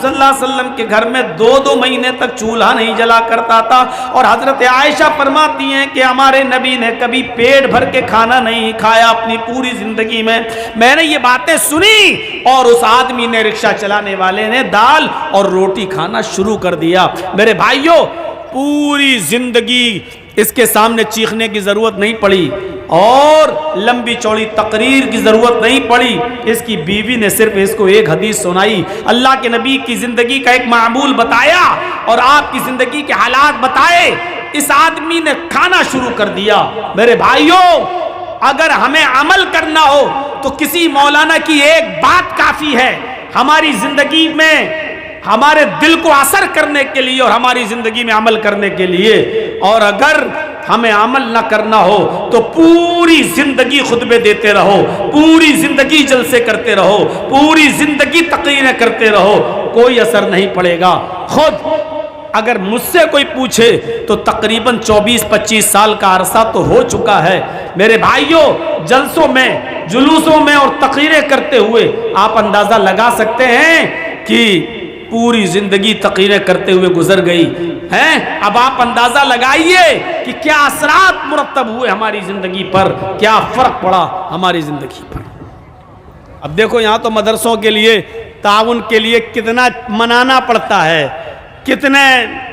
صلی اللہ علیہ وسلم کے گھر میں 2 مہینے تک چولہا نہیں جلا کرتا تھا، اور حضرت عائشہ فرماتی ہیں کہ ہمارے نبی نے کبھی پیٹ بھر کے کھانا نہیں کھایا اپنی پوری زندگی میں۔ میں نے یہ باتیں سنی اور اس آدمی نے، رکشہ چلانے والے نے، دال اور روٹی کھانا شروع کر دیا۔ میرے بھائیوں، پوری زندگی اس کے سامنے چیخنے کی ضرورت نہیں پڑی اور لمبی چوڑی تقریر کی ضرورت نہیں پڑی۔ اس کی بیوی نے صرف اس کو ایک حدیث سنائی، اللہ کے نبی کی زندگی کا ایک معمول بتایا اور آپ کی زندگی کے حالات بتائے، اس آدمی نے کھانا شروع کر دیا۔ میرے بھائیوں، اگر ہمیں عمل کرنا ہو تو کسی مولانا کی ایک بات کافی ہے ہماری زندگی میں، ہمارے دل کو اثر کرنے کے لیے اور ہماری زندگی میں عمل کرنے کے لیے۔ اور اگر ہمیں عمل نہ کرنا ہو تو پوری زندگی خطبے دیتے رہو، پوری زندگی جلسے کرتے رہو، پوری زندگی تقریریں کرتے رہو، کوئی اثر نہیں پڑے گا۔ خود اگر مجھ سے کوئی پوچھے تو تقریباً 24-25 سال کا عرصہ تو ہو چکا ہے۔ میرے بھائیوں، جلسوں میں، جلوسوں میں اور تقریریں کرتے ہوئے آپ اندازہ لگا سکتے ہیں کہ پوری زندگی تقریریں کرتے ہوئے گزر گئی ہیں۔ اب آپ اندازہ لگائیے کہ کیا اثرات مرتب ہوئے ہماری زندگی پر، کیا فرق پڑا ہماری زندگی پر۔ اب دیکھو، یہاں تو مدرسوں کے لیے، تعاون کے لیے کتنا منانا پڑتا ہے، کتنے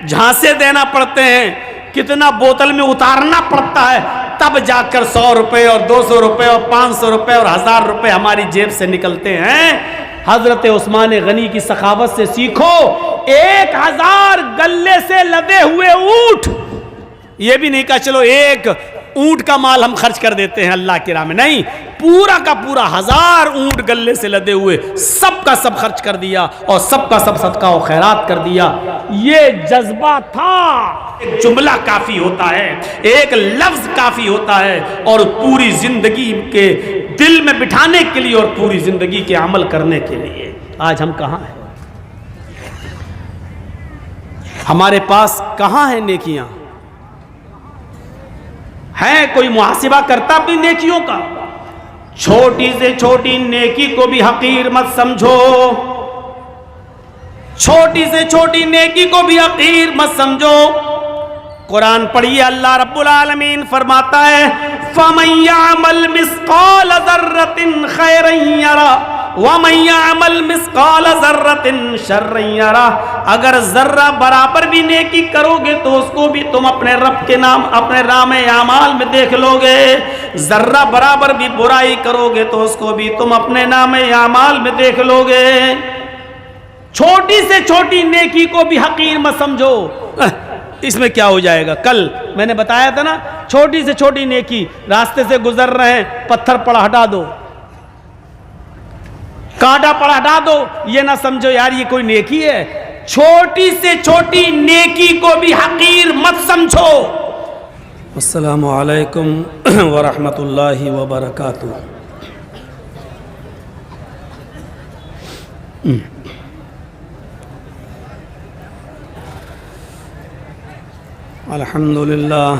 جھانسے دینا پڑتے ہیں، کتنا بوتل میں اتارنا پڑتا ہے، تب جا کر 100 روپے اور 200 روپے اور 500 روپے اور 1000 روپے ہماری جیب سے نکلتے ہیں۔ حضرت عثمان غنی کی سخاوت سے سیکھو، 1000 گلے سے لدے ہوئے اونٹ، یہ بھی نہیں کہا چلو ایک اونٹ کا مال ہم خرچ کر دیتے ہیں اللہ کی راہ میں، نہیں، پورا کا پورا 1000 اونٹ گلے سے لدے ہوئے سب کا سب خرچ کر دیا اور سب کا سب صدقہ و خیرات کر دیا۔ یہ جذبہ تھا۔ ایک جملہ کافی ہوتا ہے، ایک لفظ کافی ہوتا ہے، اور پوری زندگی کے دل میں بٹھانے کے لیے اور پوری زندگی کے عمل کرنے کے لیے۔ آج ہم کہاں ہیں؟ ہمارے پاس کہاں ہیں نیکیاں؟ ہے کوئی محاسبہ کرتا اپنی نیکیوں کا؟ چھوٹی سے چھوٹی نیکی کو بھی حقیر مت سمجھو، چھوٹی سے چھوٹی نیکی کو بھی حقیر مت سمجھو۔ قرآن پڑھیے، اللہ رب العالمین فرماتا ہے فَمَن يَعْمَلْ مِثْقَالَ ذَرَّةٍ خَيْرًا يَرَهُ وَمَن يَعْمَلْ مِثْقَالَ ذَرَّةٍ شَرًّا يَرَهُ۔ اگر ذرہ برابر بھی نیکی کرو گے تو اس کو بھی تم اپنے رب کے نام، اپنے نامہ اعمال میں دیکھ لو گے، ذرہ برابر بھی برائی کرو گے تو اس کو بھی تم اپنے نامہ اعمال میں دیکھ لو گے۔ چھوٹی سے چھوٹی نیکی کو بھی حقیر مت سمجھو، اس میں کیا ہو جائے گا؟ کل میں نے بتایا تھا نا، چھوٹی سے چھوٹی نیکی، راستے سے گزر رہے ہیں، پتھر پڑا ہٹا دو، کانٹا پڑا ہٹا دو، یہ نہ سمجھو یار یہ کوئی نیکی ہے۔ چھوٹی سے چھوٹی نیکی کو بھی حقیر مت سمجھو۔ السلام علیکم ورحمۃ اللہ وبرکاتہ۔ الحمدللہ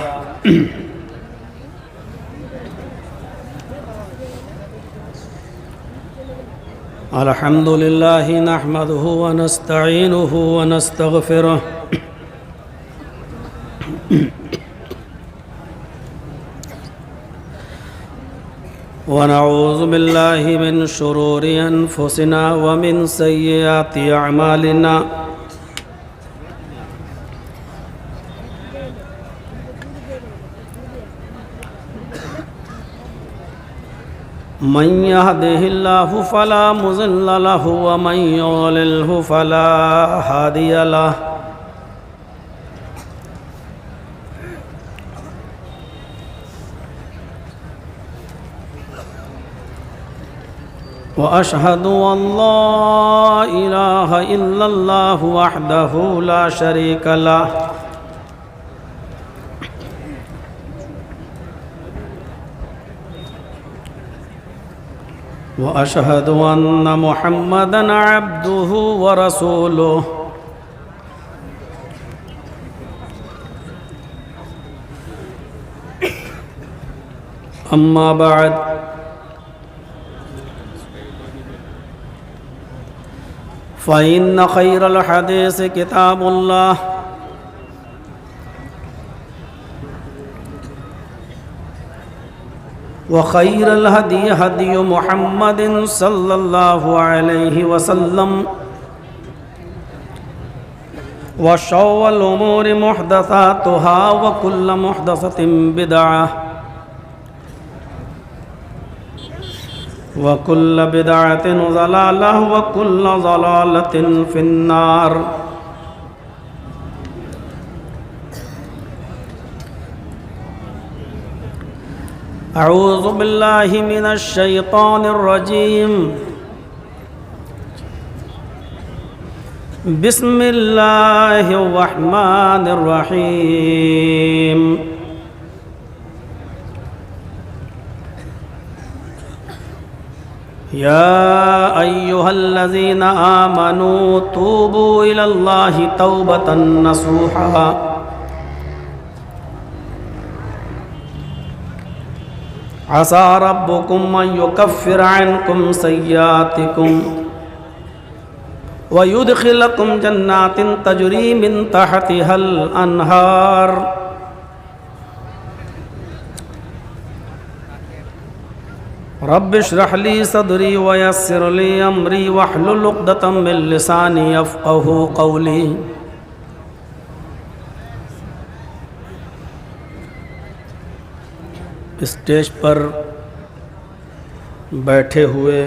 الحمدللہ نحمدہ ونستعینہ ونستغفرہ ونعوذ باللہ من شرور انفسنا ومن سیئات اعمالنا من يهده الله فلا مضل له ومن يضلل فلا هادي له وأشهد أن لا إله إلا الله وحده لا شريك له وأشهد أن محمدًا عبده ورسوله أما بعد فإن خير الحديث كتاب الله وخير الهدي هدي محمد صلى الله عليه وسلم وشر الأمور محدثاتها وكل محدثة بدعة وكل بدعة ضلالة وكل ضلالة في النار. أعوذ بالله من الشيطان الرجيم. بسم الله الرحمن الرحيم. يا أيها الذين آمنوا توبوا إلى الله توبة نصوحا عسى ربكم أن يكفر عنكم سيئاتكم ويدخلكم جنات تجري من تحتها الأنهار رب اشرح لي صدري ويسر لي أمري واحلل عقدة من لساني يفقهوا قولي. اسٹیج پر بیٹھے ہوئے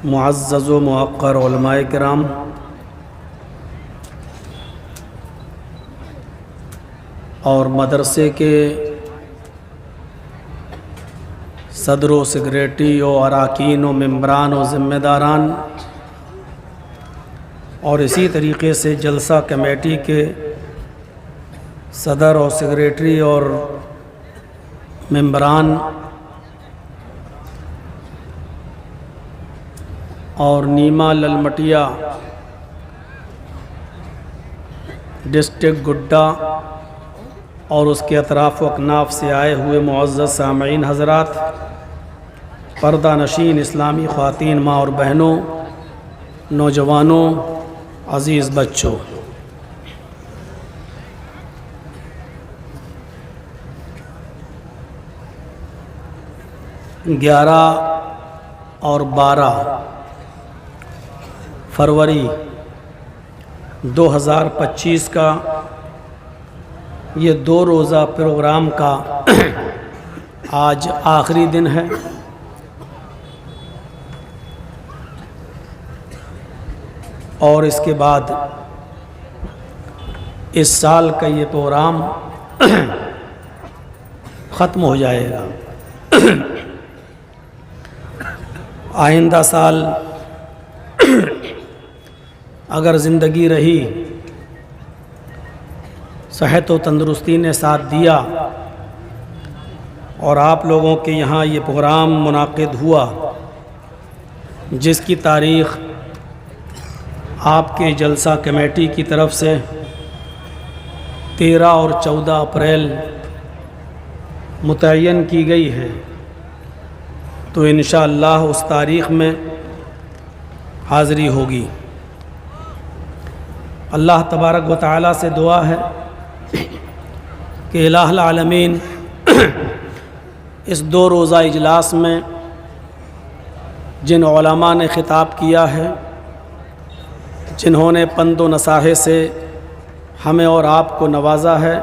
معزز و موقر علماء کرام، اور مدرسے کے صدر و سیکریٹری و اراکین و ممبران و ذمہ داران، اور اسی طریقے سے جلسہ کمیٹی کے صدر اور سیکریٹری اور ممبران، اور نیما للمٹیا ڈسٹرکٹ گڈا اور اس کے اطراف و اکناف سے آئے ہوئے معزز سامعین حضرات، پردہ نشین اسلامی خواتین، ماں اور بہنوں، نوجوانوں، عزیز بچوں، 11 اور 12 فروری 2025 کا یہ 2 روزہ پروگرام کا آج آخری دن ہے. اور اس کے بعد اس سال کا یہ پروگرام ختم ہو جائے گا. آئندہ سال اگر زندگی رہی، صحت و تندرستی نے ساتھ دیا اور آپ لوگوں کے یہاں یہ پروگرام منعقد ہوا، جس کی تاریخ آپ کے جلسہ کمیٹی کی طرف سے 13 اور 14 اپریل متعین کی گئی ہے، تو انشاءاللہ اس تاریخ میں حاضری ہوگی. اللہ تبارک و تعالیٰ سے دعا ہے کہ الہ العالمین اس 2 روزہ اجلاس میں جن علماء نے خطاب کیا ہے، جنہوں نے پند و نصاحت سے ہمیں اور آپ کو نوازا ہے،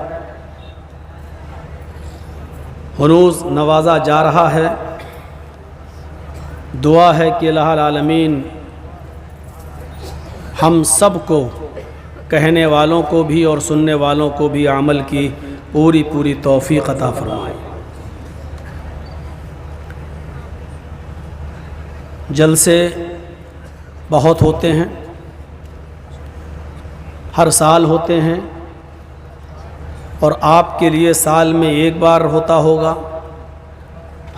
ہنوز نوازا جا رہا ہے، دعا ہے کہ الہ العالمین ہم سب کو، کہنے والوں کو بھی اور سننے والوں کو بھی، عمل کی پوری توفیق عطا فرمائے. جلسے بہت ہوتے ہیں، ہر سال ہوتے ہیں، اور آپ کے لیے سال میں ایک بار ہوتا ہوگا،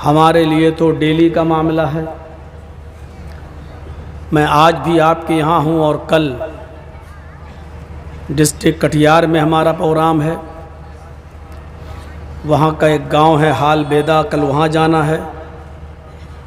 ہمارے لیے تو ڈیلی کا معاملہ ہے. میں آج بھی آپ کے یہاں ہوں اور کل ڈسٹرکٹ کٹیہار میں ہمارا پروگرام ہے. وہاں کا ایک گاؤں ہے حال بیدا، کل وہاں جانا ہے.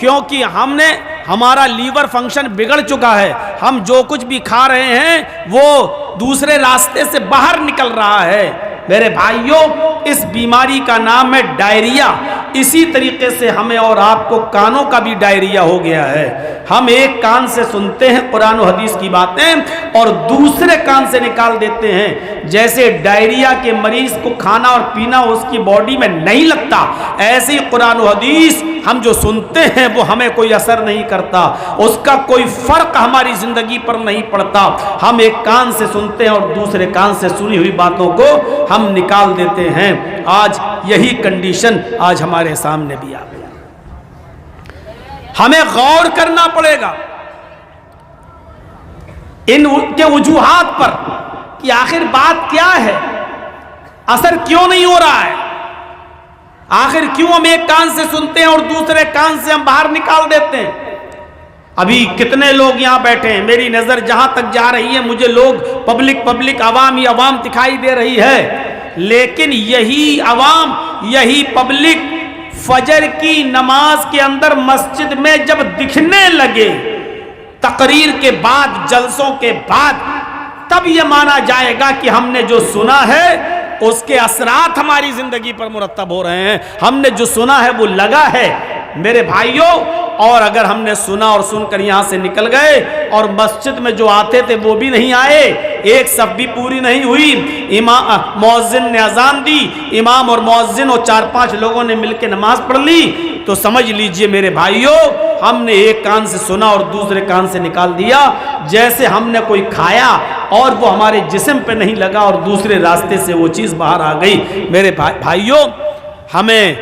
کیونکہ ہمارا لیور فنکشن بگڑ چکا ہے، ہم جو کچھ بھی کھا رہے ہیں وہ دوسرے راستے سے باہر نکل رہا ہے۔ میرے بھائیوں، اس بیماری کا نام ہے ڈائریا۔ اسی طریقے سے ہمیں اور آپ کو کانوں کا بھی ڈائریا ہو گیا ہے۔ ہم ایک کان سے سنتے ہیں قرآن و حدیث کی باتیں اور دوسرے کان سے نکال دیتے ہیں۔ جیسے ڈائریا کے مریض کو کھانا اور پینا اس کی باڈی میں نہیں لگتا، ایسے ہی قرآن و حدیث ہم جو سنتے ہیں وہ ہمیں کوئی اثر نہیں کرتا، اس کا کوئی فرق ہماری زندگی پر نہیں پڑتا۔ ہم ایک کان سے سنتے ہیں اور دوسرے کان سے سنی ہوئی باتوں کو ہم نکال دیتے ہیں۔ آج یہی کنڈیشن آج ہمارے سامنے بھی آ گئی۔ ہمیں غور کرنا پڑے گا ان کے وجوہات پر کہ آخر بات کیا ہے، اثر کیوں نہیں ہو رہا ہے، آخر کیوں ہم ایک کان سے سنتے ہیں اور دوسرے کان سے ہم باہر نکال دیتے ہیں۔ ابھی کتنے لوگ یہاں بیٹھے ہیں، میری نظر جہاں تک جا رہی ہے مجھے لوگ پبلک عوام ہی عوام دکھائی دے رہی ہے، لیکن یہی عوام، یہی پبلک فجر کی نماز کے اندر مسجد میں جب دکھنے لگے، تقریر کے بعد، جلسوں کے بعد، تب یہ مانا جائے گا کہ ہم نے جو سنا ہے اس کے اثرات ہماری زندگی پر مرتب ہو رہے ہیں، ہم نے جو سنا ہے وہ لگا ہے۔ میرے بھائیوں، اور اگر ہم نے سنا اور سن کر یہاں سے نکل گئے اور مسجد میں جو آتے تھے وہ بھی نہیں آئے، ایک صف بھی پوری نہیں ہوئی، مؤذن نے اذان دی، امام اور مؤذن اور 4-5 لوگوں نے مل کے نماز پڑھ لی، تو سمجھ لیجئے میرے بھائیوں، ہم نے ایک کان سے سنا اور دوسرے کان سے نکال دیا، جیسے ہم نے کوئی کھایا اور وہ ہمارے جسم پہ نہیں لگا اور دوسرے راستے سے وہ چیز باہر آ گئی۔ میرے بھائیوں، ہمیں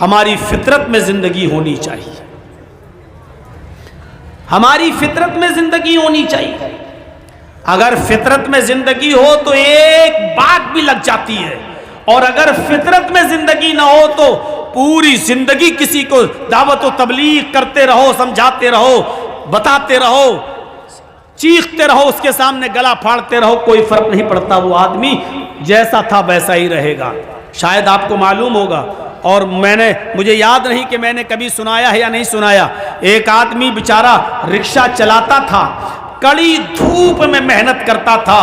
ہماری فطرت میں زندگی ہونی چاہیے، ہماری فطرت میں زندگی ہونی چاہیے۔ اگر فطرت میں زندگی ہو تو ایک بات بھی لگ جاتی ہے، اور اگر فطرت میں زندگی نہ ہو تو پوری زندگی کسی کو دعوت و تبلیغ کرتے رہو، سمجھاتے رہو، بتاتے رہو، چیختے رہو، اس کے سامنے گلا پھاڑتے رہو، کوئی فرق نہیں پڑتا، وہ آدمی جیسا تھا ویسا ہی رہے گا۔ شاید آپ کو معلوم ہوگا، اور مجھے یاد نہیں کہ میں نے کبھی سنایا ہے یا نہیں سنایا، ایک آدمی بیچارہ رکشہ چلاتا تھا، کڑی دھوپ میں محنت کرتا تھا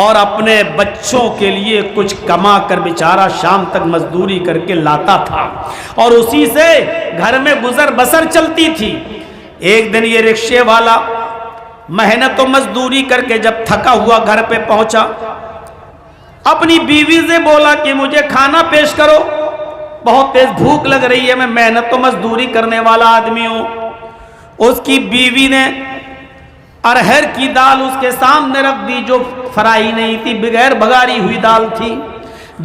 اور اپنے بچوں کے لیے کچھ کما کر بیچارہ شام تک مزدوری کر کے لاتا تھا اور اسی سے گھر میں گزر بسر چلتی تھی۔ ایک دن یہ رکشے والا محنت و مزدوری کر کے جب تھکا ہوا گھر پہ پہنچا، اپنی بیوی سے بولا کہ مجھے کھانا پیش کرو، بہت تیز بھوک لگ رہی ہے، میں محنت و مزدوری کرنے والا آدمی ہوں۔ اس کی بیوی نے ارہر کی دال اس کے سامنے رکھ دی، جو فرائی نہیں تھی، بغیر بگاری ہوئی دال تھی،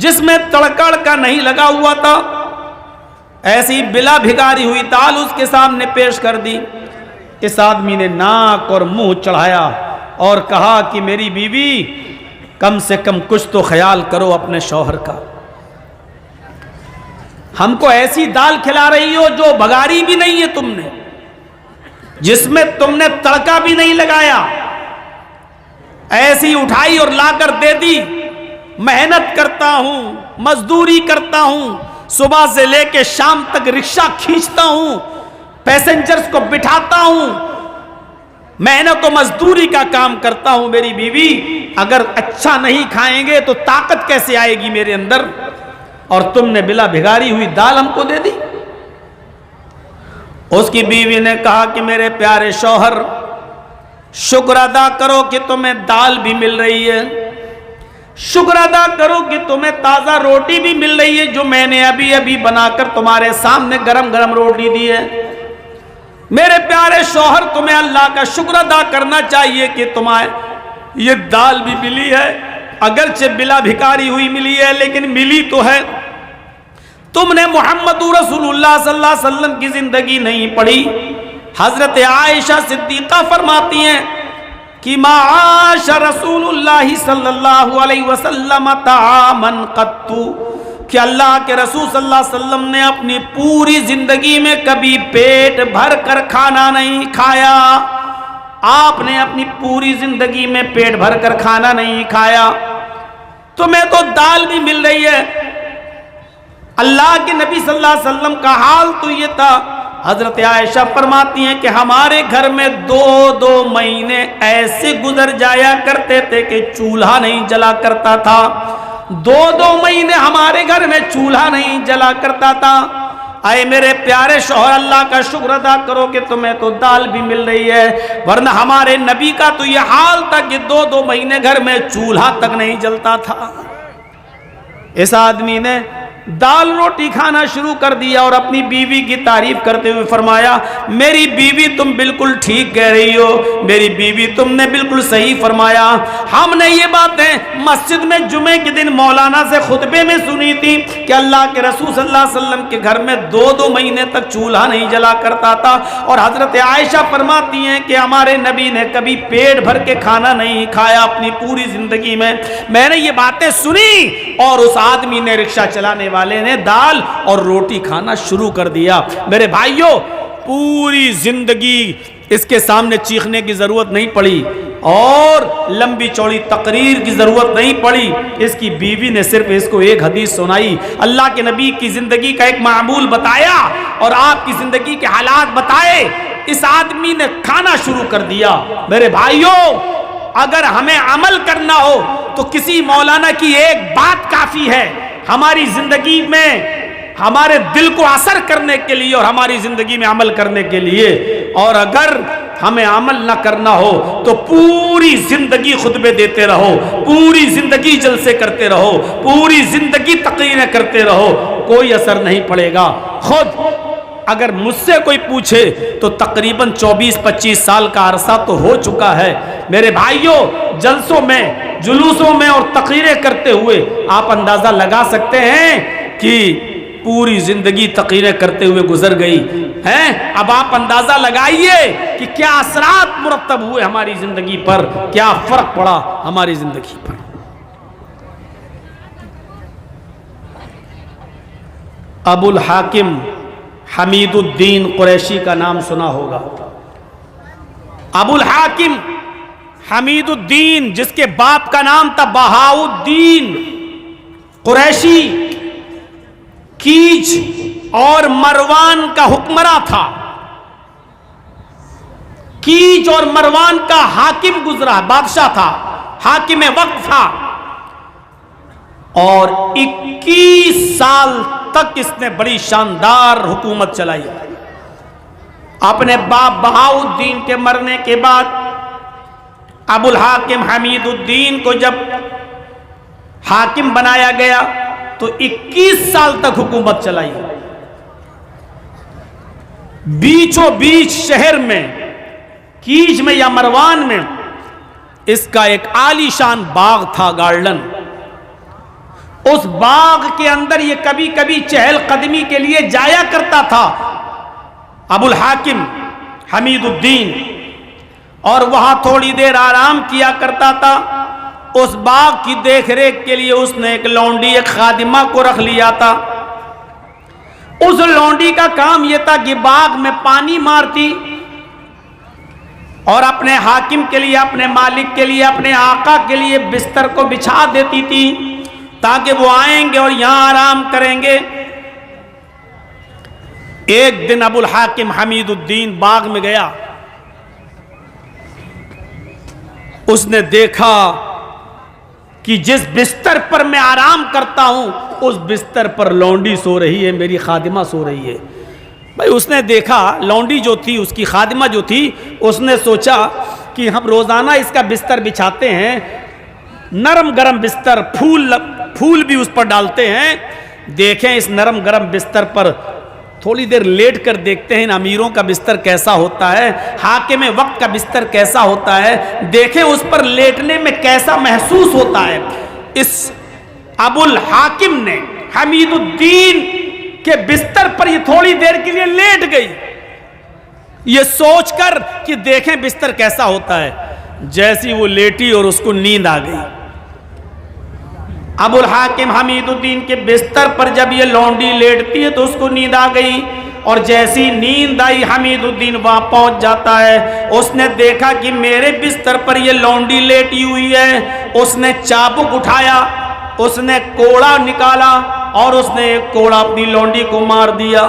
جس میں تڑکڑ کا نہیں لگا ہوا تھا، ایسی بلا بھگاری ہوئی دال اس کے سامنے پیش کر دی۔ اس آدمی نے ناک اور منہ چڑھایا اور کہا کہ میری بیوی، کم سے کم کچھ تو خیال کرو اپنے شوہر کا، ہم کو ایسی دال کھلا رہی ہو جو بگاری بھی نہیں ہے تم نے، جس میں تم نے تڑکا بھی نہیں لگایا، ایسی اٹھائی اور لا کر دے دی۔ محنت کرتا ہوں، مزدوری کرتا ہوں، صبح سے لے کے شام تک رکشہ کھینچتا ہوں، پیسنجرز کو بٹھاتا ہوں، محنت و مزدوری کا کام کرتا ہوں، میری بیوی اگر اچھا نہیں کھائیں گے تو طاقت کیسے آئے گی میرے اندر، اور تم نے بلا بھگاری ہوئی دال ہم کو دے دی۔ اس کی بیوی نے کہا کہ میرے پیارے شوہر، شکر ادا کرو کہ تمہیں دال بھی مل رہی ہے، شکر ادا کرو کہ تمہیں تازہ روٹی بھی مل رہی ہے، جو میں نے ابھی بنا کر تمہارے سامنے گرم گرم روٹی دی ہے۔ میرے پیارے شوہر، تمہیں اللہ کا شکر ادا کرنا چاہیے کہ تمہیں یہ دال بھی ملی ہے، اگرچہ بلا بھکاری ہوئی ملی ہے لیکن ملی تو ہے۔ تم نے محمد رسول اللہ صلی اللہ علیہ وسلم کی زندگی نہیں پڑھی۔ حضرت عائشہ صدیقہ فرماتی ہیں کہ ما عاش رسول اللہ صلی اللہ علیہ وسلم طعاما قط، کہ اللہ کے رسول صلی اللہ علیہ وسلم نے اپنی پوری زندگی میں کبھی پیٹ بھر کر کھانا نہیں کھایا۔ آپ نے اپنی پوری زندگی میں پیٹ بھر کر کھانا نہیں کھایا۔ تمہیں تو دال بھی مل رہی ہے۔ اللہ کے نبی صلی اللہ علیہ وسلم کا حال تو یہ تھا، حضرت عائشہ فرماتی ہیں کہ ہمارے گھر میں 2 مہینے ایسے گزر جایا کرتے تھے کہ چولہا نہیں جلا کرتا تھا. 2 مہینے ہمارے گھر میں چولہا نہیں جلا کرتا تھا. اے میرے پیارے شوہر، اللہ کا شکر ادا کرو کہ تمہیں تو دال بھی مل رہی ہے، ورنہ ہمارے نبی کا تو یہ حال تھا کہ 2 مہینے گھر میں چولہا تک نہیں جلتا تھا. اس آدمی نے دال روٹی کھانا شروع کر دیا اور اپنی بیوی کی تعریف کرتے ہوئے فرمایا، میری بیوی تم بالکل ٹھیک کہہ رہی ہو، میری بیوی تم نے بالکل صحیح فرمایا. ہم نے یہ باتیں مسجد میں جمعے کے دن مولانا سے خطبے میں سنی تھی کہ اللہ کے رسول صلی اللہ علیہ وسلم کے گھر میں 2 مہینے تک چولہا نہیں جلا کرتا تھا. اور حضرت عائشہ فرماتی ہیں کہ ہمارے نبی نے کبھی پیٹ بھر کے کھانا نہیں کھایا اپنی پوری زندگی میں. میں نے یہ باتیں سنی اور اس آدمی نے، رکشہ چلانے والے نے، دال اور روٹی کھانا شروع کر دیا. میرے بھائیوں، پوری زندگی اس کے سامنے چیخنے کی ضرورت نہیں پڑی اور لمبی چوڑی تقریر کی ضرورت نہیں پڑی. اس کی بیوی نے صرف اس کو ایک حدیث سنائی، اللہ کے نبی کی زندگی کا ایک معمول بتایا اور آپ کی زندگی کے حالات بتائے. اس آدمی نے کھانا شروع کر دیا. میرے بھائیوں، اگر ہمیں عمل کرنا ہو تو کسی مولانا کی ایک بات کافی ہے ہماری زندگی میں، ہمارے دل کو اثر کرنے کے لیے اور ہماری زندگی میں عمل کرنے کے لیے. اور اگر ہمیں عمل نہ کرنا ہو تو پوری زندگی خطبے دیتے رہو، پوری زندگی جلسے کرتے رہو، پوری زندگی تقریریں کرتے رہو، کوئی اثر نہیں پڑے گا. خود اگر مجھ سے کوئی پوچھے تو تقریباً 24-25 سال کا عرصہ تو ہو چکا ہے. میرے بھائیوں، جلسوں میں، جلوسوں میں اور تقریریں کرتے ہوئے آپ اندازہ لگا سکتے ہیں کہ پوری زندگی تقریریں کرتے ہوئے گزر گئی ہیں. اب آپ اندازہ لگائیے کہ کیا اثرات مرتب ہوئے ہماری زندگی پر، کیا فرق پڑا ہماری زندگی پر. ابو الحاکم حمید الدین قریشی کا نام سنا ہوگا. ابو الحاکم حمید الدین، جس کے باپ کا نام تھا بہاؤالدین قریشی، کیچ اور مروان کا حکمراں تھا. کیچ اور مروان کا حاکم گزرا، بادشاہ تھا، حاکم وقت تھا. اور 21 سال تک اس نے بڑی شاندار حکومت چلائی. اپنے باپ بہاؤالدین کے مرنے کے بعد ابو الحاکم حمید الدین کو جب حاکم بنایا گیا تو 21 سال تک حکومت چلائی. بیچوں بیچ شہر میں، کیچ میں یا مروان میں، اس کا ایک عالی شان باغ تھا، گارڈن. اس باغ کے اندر یہ کبھی کبھی چہل قدمی کے لیے جایا کرتا تھا ابو الحاکم حمید الدین، اور وہاں تھوڑی دیر آرام کیا کرتا تھا. اس باغ کی دیکھ ریکھ کے لیے اس نے ایک لونڈی، ایک خادمہ کو رکھ لیا تھا. اس لونڈی کا کام یہ تھا کہ باغ میں پانی مارتی اور اپنے حاکم کے لیے، اپنے مالک کے لیے، اپنے آقا کے لیے بستر کو بچھا دیتی تھی تاکہ وہ آئیں گے اور یہاں آرام کریں گے. ایک دن ابو الحاکم حمید الدین باغ میں گیا. اس نے دیکھا کہ جس بستر پر میں آرام کرتا ہوں اس بستر پر لونڈی سو رہی ہے، میری خادمہ سو رہی ہے. بھائی اس نے دیکھا لونڈی جو تھی، اس کی خادمہ جو تھی، اس نے سوچا کہ ہم روزانہ اس کا بستر بچھاتے ہیں، نرم گرم بستر، پھول بھی اس پر ڈالتے ہیں، دیکھیں اس نرم گرم بستر پر تھوڑی دیر لیٹ کر دیکھتے ہیں امیروں کا بستر کیسا ہوتا ہے، حاکم وقت کا بستر کیسا ہوتا ہے، دیکھیں اس پر لیٹنے میں کیسا محسوس ہوتا ہے. اس ابو الحاکم نے حمید الدین کے بستر پر یہ تھوڑی دیر کے لیے لیٹ گئی، یہ سوچ کر کہ دیکھیں بستر کیسا ہوتا ہے. جیسی وہ لیٹی اور اس کو نیند آ گئی. ابو الحاکم حمید الدین کے بستر پر جب یہ لونڈی لیٹتی ہے تو اس کو نیند آ گئی، اور جیسی نیند آئی حمید الدین وہاں پہنچ جاتا ہے. اس نے دیکھا کہ میرے بستر پر یہ لونڈی لیٹی ہوئی ہے. اس نے چابک اٹھایا، اس نے کوڑا نکالا اور اس نے ایک کوڑا اپنی لونڈی کو مار دیا.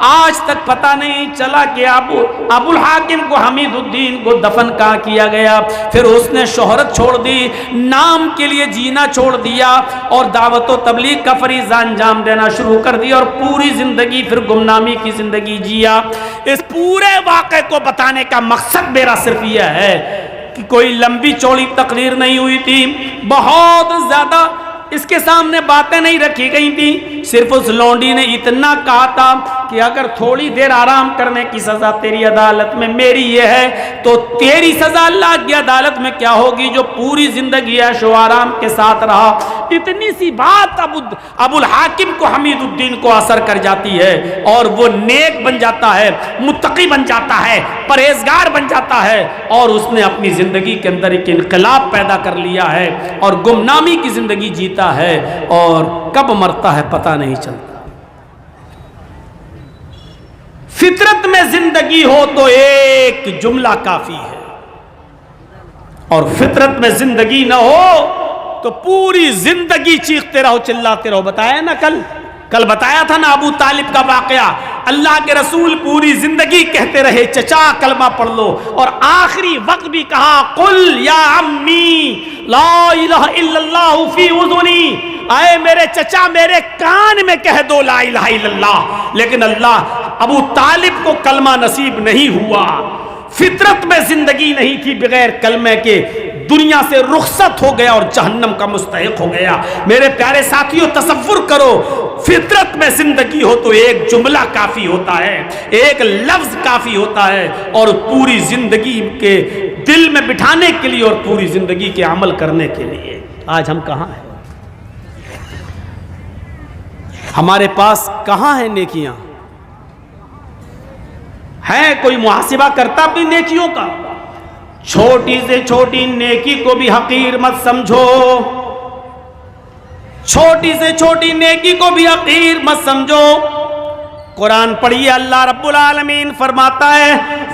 آج تک پتہ نہیں چلا کہ ابو الحاکم کو حمید الدین کو دفن کہاں کیا گیا۔ پھر اس نے شہرت چھوڑ دی، نام کے لیے جینا چھوڑ دیا اور دعوت و تبلیغ کا فریضہ انجام دینا شروع کر دیا، اور پوری زندگی پھر گمنامی کی زندگی جیا۔ اس پورے واقعے کو بتانے کا مقصد میرا صرف یہ ہے کہ کوئی لمبی چوڑی تقریر نہیں ہوئی تھی، بہت زیادہ اس کے سامنے باتیں نہیں رکھی گئی تھی، صرف اس لونڈی نے اتنا کہا تھا کہ اگر تھوڑی دیر آرام کرنے کی سزا تیری عدالت میں میری یہ ہے تو تیری سزا اللہ کی عدالت میں کیا ہوگی جو پوری زندگی عیش و آرام کے ساتھ رہا۔ اتنی سی بات ابو الحاکم کو حمید الدین کو اثر کر جاتی ہے اور وہ نیک بن جاتا ہے، متقی بن جاتا ہے، پرہیزگار بن جاتا ہے، اور اس نے اپنی زندگی کے اندر ایک انقلاب پیدا کر لیا ہے اور گمنامی کی زندگی جیتا ہے، اور کب مرتا ہے پتہ نہیں چلتا۔ فطرت میں زندگی ہو تو ایک جملہ کافی ہے، اور فطرت میں زندگی نہ ہو تو پوری زندگی چیختے رہو، چلاتے رہو۔ بتایا نا کل بتایا تھا نا ابو طالب کا واقعہ، اللہ کے رسول پوری زندگی کہتے رہے چچا کلمہ پڑھ لو، اور آخری وقت بھی کہا قل یا عمی لا الہ الا اللہ فی اذنی، اے میرے چچا میرے کان میں کہہ دو لا الہ الا اللہ۔ لیکن ابو طالب کو کلمہ نصیب نہیں ہوا، فطرت میں زندگی نہیں تھی، بغیر کلمے کے دنیا سے رخصت ہو گیا اور جہنم کا مستحق ہو گیا۔ میرے پیارے ساتھیوں تصور کرو، فطرت میں زندگی ہو تو ایک جملہ کافی ہوتا ہے، ایک لفظ کافی ہوتا ہے، اور پوری زندگی کے دل میں بٹھانے کے لیے اور پوری زندگی کے عمل کرنے کے لیے۔ آج ہم کہاں ہیں؟ ہمارے پاس کہاں ہیں نیکیاں؟ ہے کوئی محاسبہ کرتا اپنی نیکیوں کا؟ چھوٹی سے چھوٹی نیکی کو بھی حقیر مت سمجھو، چھوٹی سے چھوٹی نیکی کو بھی حقیر مت سمجھو۔ قرآن پڑھیے، اللہ رب العالمین فرماتا ہے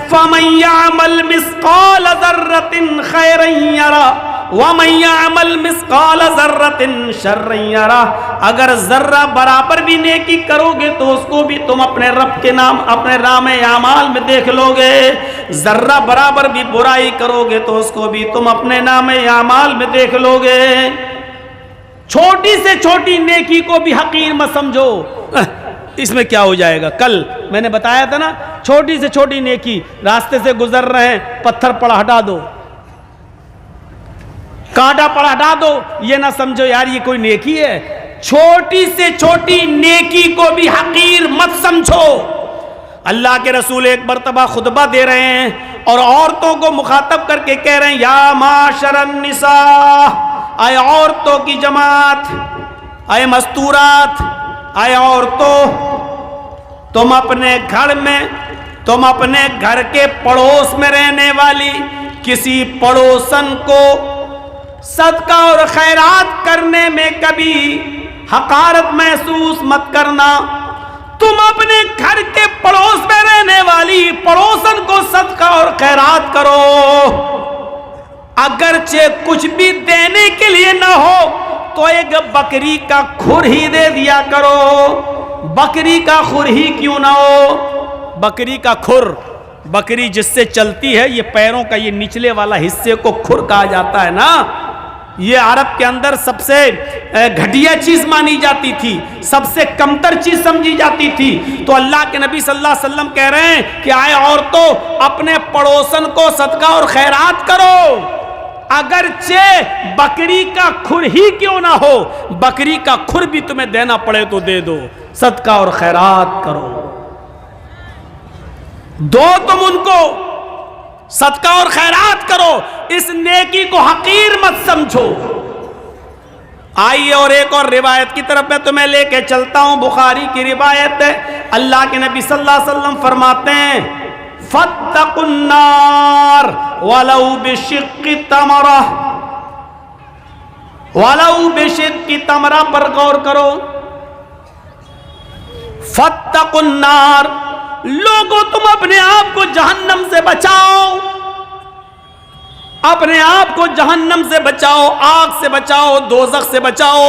فَمَن يَعْمَلْ مِثْقَالَ ذَرَّةٍ خَيْرًا يَرَهُ وَمَن يَعْمَلْ مِثْقَالَ ذَرَّةٍ شَرًّا يَرَهُ۔ اگر ذرہ برابر بھی نیکی کرو گے تو اس کو بھی تم اپنے رب کے نام اپنے نام اعمال میں دیکھ لو گے، ذرہ برابر بھی برائی کرو گے تو اس کو بھی تم اپنے نام اعمال میں دیکھ لو گے۔ چھوٹی سے چھوٹی نیکی کو بھی حقیر مت سمجھو، اس میں کیا ہو جائے گا؟ کل میں نے بتایا تھا نا، چھوٹی سے چھوٹی نیکی، راستے سے گزر رہے ہیں پتھر پڑا ہٹا دو، کانٹا پڑا ہٹا دو، یہ نہ سمجھو یار یہ کوئی نیکی ہے۔ چھوٹی سے چھوٹی نیکی کو بھی حقیر مت سمجھو۔ اللہ کے رسول ایک مرتبہ خطبہ دے رہے ہیں اور عورتوں کو مخاطب کر کے کہہ رہے ہیں یا معاشر النساء، اے عورتوں کی جماعت، اے مستورات، اے عورتوں، تم اپنے گھر میں، تم اپنے گھر کے پڑوس میں رہنے والی کسی پڑوسن کو صدقہ اور خیرات کرنے میں کبھی حقارت محسوس مت کرنا۔ تم اپنے گھر کے پڑوس میں رہنے والی پڑوسن کو صدقہ اور خیرات کرو، اگرچہ کچھ بھی دینے کے لیے نہ ہو تو ایک بکری کا کھر ہی دے دیا کرو۔ بکری کا کھر ہی کیوں نہ ہو؟ بکری کا کھر، بکری جس سے چلتی ہے، یہ پیروں کا یہ نچلے والا حصے کو کھر کہا جاتا ہے نا، یہ عرب کے اندر سب سے گھٹیا چیز مانی جاتی تھی، سب سے کمتر چیز سمجھی جاتی تھی۔ تو اللہ کے نبی صلی اللہ علیہ وسلم کہہ رہے ہیں کہ آئے عورتوں اپنے پڑوسن کو صدقہ اور خیرات کرو، اگرچہ بکری کا کھر ہی کیوں نہ ہو، بکری کا کھر بھی تمہیں دینا پڑے تو دے دو، صدقہ اور خیرات کرو، دو تم ان کو، صدقہ اور خیرات کرو، اس نیکی کو حقیر مت سمجھو۔ آئیے اور ایک اور روایت کی طرف میں تمہیں لے کے چلتا ہوں، بخاری کی روایت ہے، اللہ کے نبی صلی اللہ علیہ وسلم فرماتے ہیں فَاتَّقُوا النَّارَ وَلَوْ بِشِقِّ تَمْرَةٍ، وَلَوْ بِشِقِّ تَمْرَةٍ پر غور کرو۔ فَاتَّقُوا النَّارَ، لوگوں تم اپنے آپ کو جہنم سے بچاؤ، اپنے آپ کو جہنم سے بچاؤ، آگ سے بچاؤ، دوزخ سے بچاؤ۔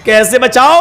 کیسے بچاؤ؟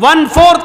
1/4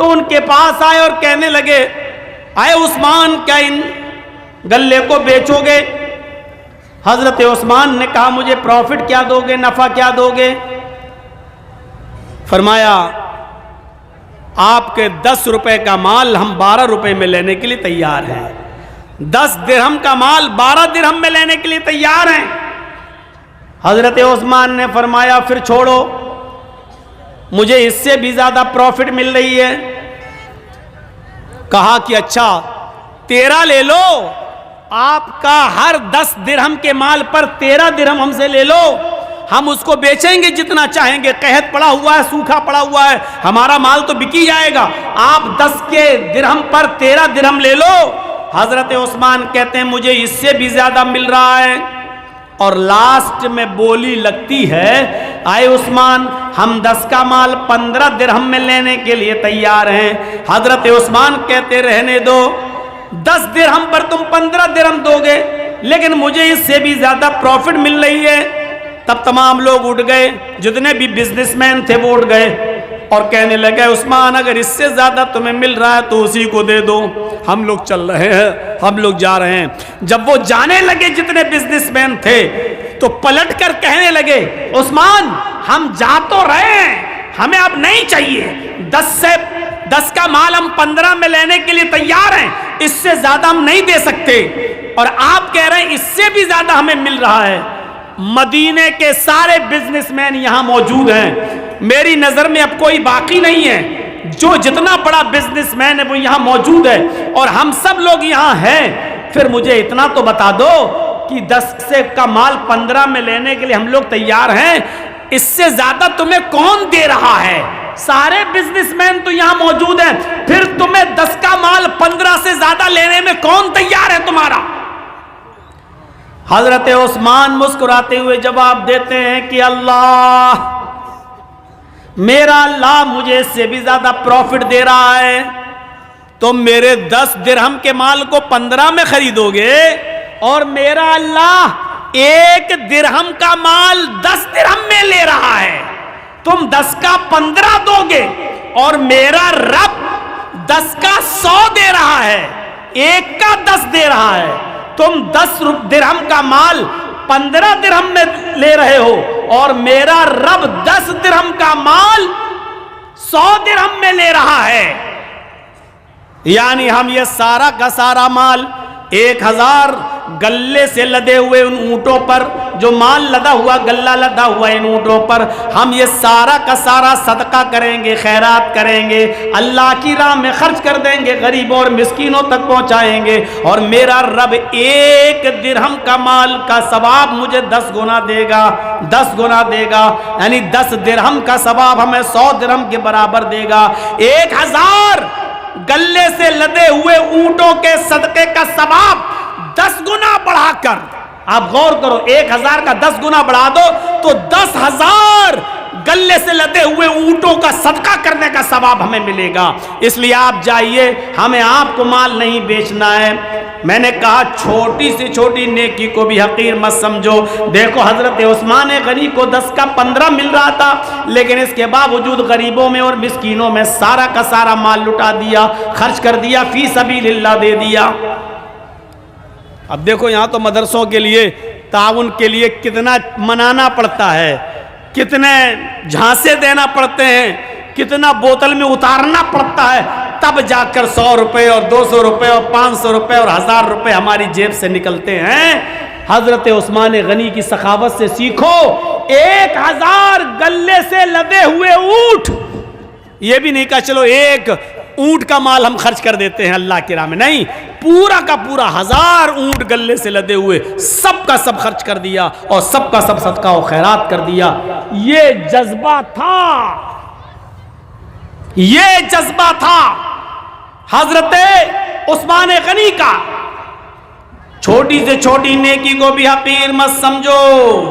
تو ان کے پاس آئے اور کہنے لگے اے عثمان کیا ان گلے کو بیچو گے؟ حضرت عثمان نے کہا مجھے پروفٹ کیا دو گے، نفع کیا دو گے؟ فرمایا آپ کے 10 روپے کا مال ہم 12 روپے میں لینے کے لیے تیار ہیں، 10 درہم کا مال 12 درہم میں لینے کے لیے تیار ہیں۔ حضرت عثمان نے فرمایا پھر چھوڑو، مجھے اس سے بھی زیادہ پروفٹ مل رہی ہے۔ کہا کہ اچھا 13 لے لو، آپ کا ہر 10 درہم کے مال پر 13 درہم ہم سے لے لو، ہم اس کو بیچیں گے جتنا چاہیں گے، قحط پڑا ہوا ہے، سوکھا پڑا ہوا ہے، ہمارا مال تو بکی جائے گا، آپ 10 کے درہم پر 13 درہم لے لو۔ حضرت عثمان کہتے ہیں مجھے اس سے بھی زیادہ مل رہا ہے، اور لاسٹ میں بولی لگتی ہے اے عثمان ہم 10 کا مال 15 درہم میں لینے کے لیے تیار ہیں۔ حضرت عثمان کہتے رہنے دو، 10 درہم پر تم 15 درہم دو گے، لیکن مجھے اس سے بھی زیادہ پروفٹ مل رہی ہے۔ تب تمام لوگ اٹھ گئے، جتنے بھی بزنس مین تھے وہ اٹھ گئے اور کہنے لگے عثمان اگر اس سے زیادہ تمہیں مل رہا ہے تو اسی کو دے دو، ہم لوگ چل رہے ہیں، ہم لوگ جا رہے ہیں۔ جب وہ جانے لگے جتنے بزنس مین تھے تو پلٹ کر کہنے لگے عثمان ہم جا تو رہے ہیں، ہمیں اب نہیں چاہیے، 10 کا مال ہم 15 میں لینے کے لیے تیار ہیں، اس سے زیادہ ہم نہیں دے سکتے، اور آپ کہہ رہے ہیں اس سے بھی زیادہ ہمیں مل رہا ہے۔ مدینے کے سارے بزنس مین یہاں موجود ہیں، میری نظر میں اب کوئی باقی نہیں ہے، جو جتنا بڑا بزنس مین ہے وہ یہاں موجود ہے اور ہم سب لوگ یہاں ہیں۔ پھر مجھے اتنا تو بتا دو کہ 10 کا مال 15 میں لینے کے لیے ہم لوگ تیار ہیں، اس سے زیادہ تمہیں کون دے رہا ہے؟ سارے بزنس مین تو یہاں موجود ہیں، پھر تمہیں 10 کا مال 15 سے زیادہ لینے میں کون تیار ہے تمہارا؟ حضرت عثمان مسکراتے ہوئے جواب دیتے ہیں کہ اللہ، میرا اللہ مجھے اس سے بھی زیادہ پروفٹ دے رہا ہے، تم میرے 10 درہم کے مال کو 15 میں خریدو گے، اور میرا اللہ 1 درہم کا مال 10 درہم میں لے رہا ہے، تم 10 کا 15 دو گے، اور میرا رب 10 کا 100 دے رہا ہے، 1 کا 10 دے رہا ہے، تم 10 درہم کا مال 15 درہم میں لے رہے ہو، اور میرا رب 10 درہم کا مال 100 درہم میں لے رہا ہے۔ یعنی ہم یہ سارا کا سارا مال 1000 گلے سے لدے ہوئے ان اونٹوں پر، جو مال لدا ہوا گلہ لدا ہوا ان اونٹوں پر، ہم یہ سارا کا سارا صدقہ کریں گے، خیرات کریں گے، اللہ کی راہ میں خرچ کر دیں گے، غریبوں اور مسکینوں تک پہنچائیں گے، اور میرا رب 1 درہم کا مال کا ثواب مجھے 10 گنا دے گا، 10 گنا دے گا، یعنی 10 درہم کا ثواب ہمیں 100 درہم کے برابر دے گا۔ 1000 گلے سے لدے ہوئے اونٹوں کے صدقے کا ثواب 10 گنا بڑھا کر، آپ غور کرو، 1000 کا 10 گنا بڑھا دو تو 10,000 گلے سے لدے ہوئے اونٹوں کا صدقہ کرنے کا ثواب ہمیں ملے گا۔ اس لیے آپ جائیے، ہمیں آپ کو مال نہیں بیچنا ہے۔ میں نے کہا چھوٹی سے چھوٹی نیکی کو بھی حقیر مت سمجھو۔ دیکھو حضرت عثمان غنی کو 10 کا 15 مل رہا تھا، لیکن اس کے باوجود غریبوں میں اور مسکینوں میں سارا کا سارا مال لٹا دیا، خرچ کر دیا، فی سبیل اللہ دے دیا۔ اب دیکھو یہاں تو مدرسوں کے لیے تعاون کے لیے کتنا منانا پڑتا ہے، کتنے جھانسے دینا پڑتے ہیں، کتنا بوتل میں اتارنا پڑتا ہے، تب جا کر 100 روپے اور 200 روپے اور 500 روپے اور 1000 روپے ہماری جیب سے نکلتے ہیں۔ حضرت عثمان غنی کی سخاوت سے سیکھو۔ 1000 گلے سے لدے ہوئے اونٹ، یہ بھی نہیں کہا چلو 1 اونٹ کا مال ہم خرچ کر دیتے ہیں اللہ کی راہ میں، نہیں، پورا کا پورا 1000 اونٹ گلے سے لدے ہوئے سب کا سب خرچ کر دیا اور سب کا سب صدقہ و خیرات کر دیا۔ یہ جذبہ تھا، یہ جذبہ تھا حضرت عثمان غنی کا۔ چھوٹی سے چھوٹی نیکی کو بھی حقیر مت سمجھو۔